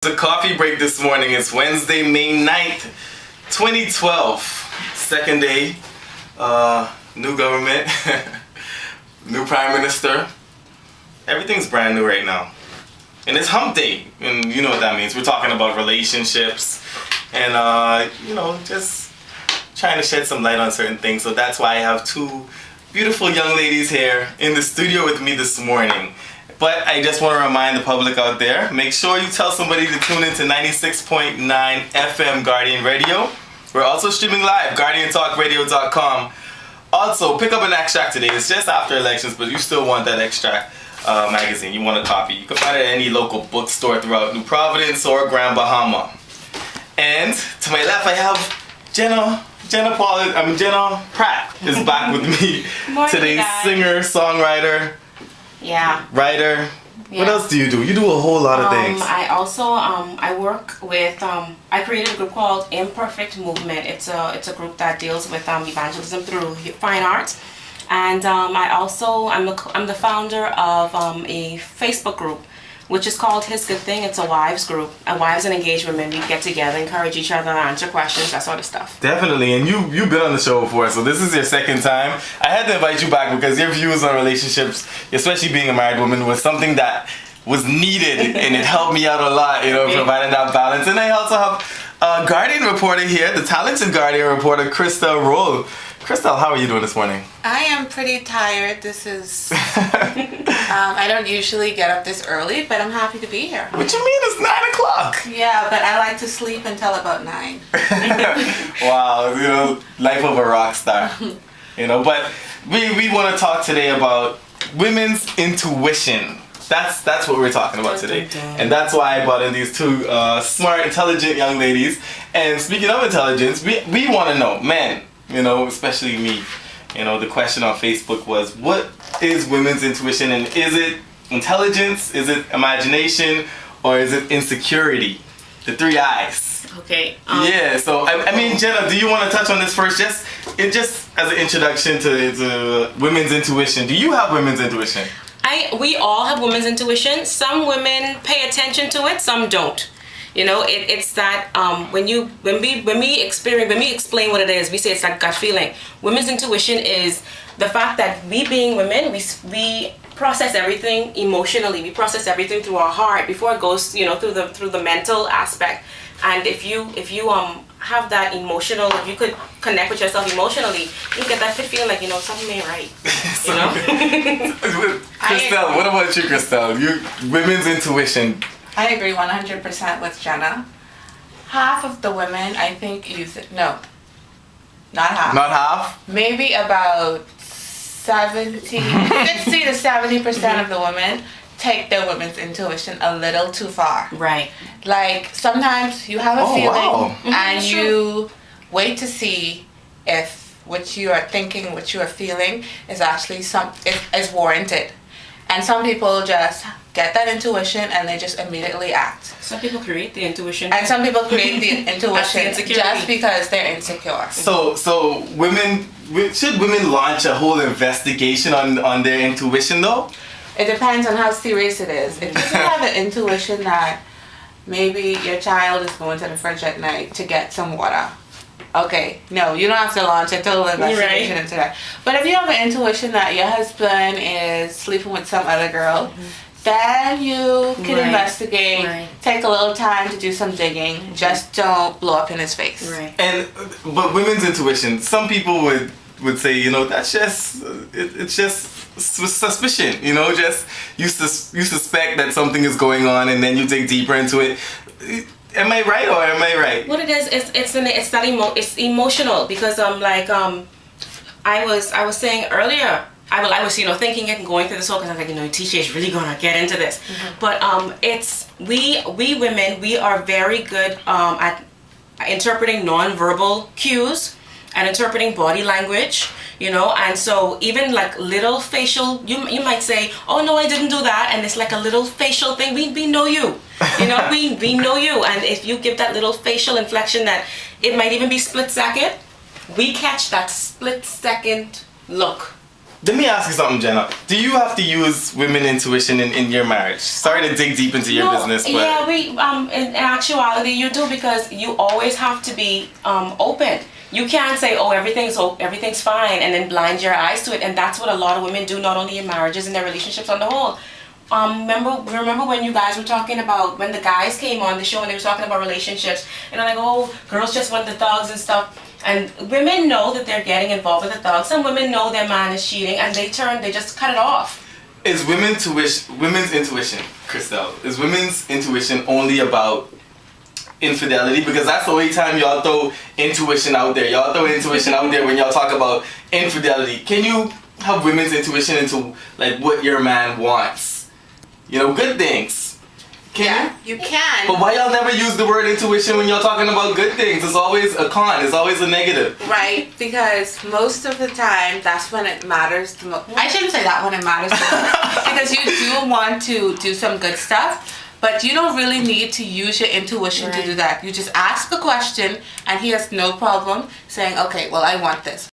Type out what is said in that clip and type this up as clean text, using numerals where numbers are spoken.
The coffee break this morning. It's Wednesday, May 9th, 2012. Second day. New government. New prime minister. Everything's brand new right now. And it's hump day. And you know what that means. We're talking about relationships. And, just trying to shed some light on certain things. So that's why I have two beautiful young ladies here in the studio with me this morning. But I just want to remind the public out there, make sure you tell somebody to tune into 96.9 FM Guardian Radio. We're also streaming live, guardiantalkradio.com. Also, pick up an extract today. It's just after elections, but you still want that extract magazine. You want a copy. You can find it at any local bookstore throughout New Providence or Grand Bahama. And to my left, I have Jenna Pratt is back with me today. Guys. Singer, songwriter. Yeah. Writer. Yeah. What else do you do? You do a whole lot of things. I also I work with I created a group called Imperfect Movement. It's a group that deals with evangelism through fine arts, and I'm the founder of a Facebook group which is called His Good Thing. It's a wives group, wives and engaged women. We get together, encourage each other, answer questions, that sort of stuff. Definitely, and you've been on the show before, so this is your second time. I had to invite you back because your views on relationships, especially being a married woman, was something that was needed, and it helped me out a lot, providing that balance. And I also have a Guardian reporter here, the talented Guardian reporter, Crystal Roll. Crystal, how are you doing this morning? I am pretty tired. This is... I don't usually get up this early, but I'm happy to be here. What you mean? It's 9 o'clock. Yeah, but I like to sleep until about 9. Wow, life of a rock star. But we want to talk today about women's intuition. That's what we're talking about today. And that's why I brought in these two smart, intelligent young ladies. And speaking of intelligence, we want to know, men, especially me. The question on Facebook was, what is women's intuition, and is it intelligence, is it imagination, or is it insecurity? The three I's. Okay. Yeah, so I mean, Jenna, do you want to touch on this first? Just as an introduction to women's intuition. Do you have women's intuition? We all have women's intuition. Some women pay attention to it, some don't. It's that when we explain what it is, we say it's that gut feeling. Women's intuition is the fact that we being women, we process everything emotionally. We process everything through our heart before it goes, through the mental aspect. And if you have that emotional, if you could connect with yourself emotionally, you get that good feeling like something ain't right. Crystal, what about you, Crystal? Women's intuition. I agree 100% with Jenna. Half of the women, I think, use it. No, not half. Not half? Maybe about 60 to 70% of the women take their women's intuition a little too far. Right. Like, sometimes you have a feeling and Sure. you wait to see if what you are thinking, what you are feeling is actually is warranted. And some people just get that intuition and they just immediately act. Some people create the intuition. And some people create the intuition the just because they're insecure. So should women launch a whole investigation on their intuition though? It depends on how serious it is. If you have an intuition that maybe your child is going to the fridge at night to get some water, okay, no, you don't have to launch a total investigation into that. But if you have an intuition that your husband is sleeping with some other girl, then you can investigate, take a little time to do some digging, just don't blow up in his face. Right. But women's intuition, some people would say, that's just, it's just suspicion, just you suspect that something is going on and then you dig deeper into it. Am I right or am I right? What it is, it's emotional because I was saying earlier, I was thinking it and going through this whole, because I was like, TJ is really gonna get into this. But it's we women, we are very good at interpreting non-verbal cues and interpreting body language, and so even like little facial, you might say, oh no, I didn't do that, and it's like a little facial thing. We know you, we know you, and if you give that little facial inflection that it might even be split second, we catch that split second look Let me ask you something, Jenna. Do you have to use women intuition in your marriage? Sorry to dig deep into your business, but yeah, we in actuality you do, because you always have to be open. You can't say, oh, everything's fine, and then blind your eyes to it. And that's what a lot of women do, not only in marriages, in their relationships on the whole. Remember when you guys were talking about, when the guys came on the show and they were talking about relationships, and they're like, oh, girls just want the thugs and stuff. And women know that they're getting involved with the thugs. Some women know their man is cheating, and they just cut it off. Is women's intuition, Christelle, is women's intuition only about infidelity? Because that's the only time y'all throw intuition out there. Y'all throw intuition out there when y'all talk about infidelity. Can you have women's intuition into like what your man wants? You know, good things. Can you can. But why y'all never use the word intuition when y'all talking about good things? It's always a con. It's always a negative. Right, because most of the time, that's when it matters the most. I shouldn't say that when it matters the most. Because you do want to do some good stuff, but you don't really need to use your intuition to do that. You just ask a question, and he has no problem saying, okay, well, I want this.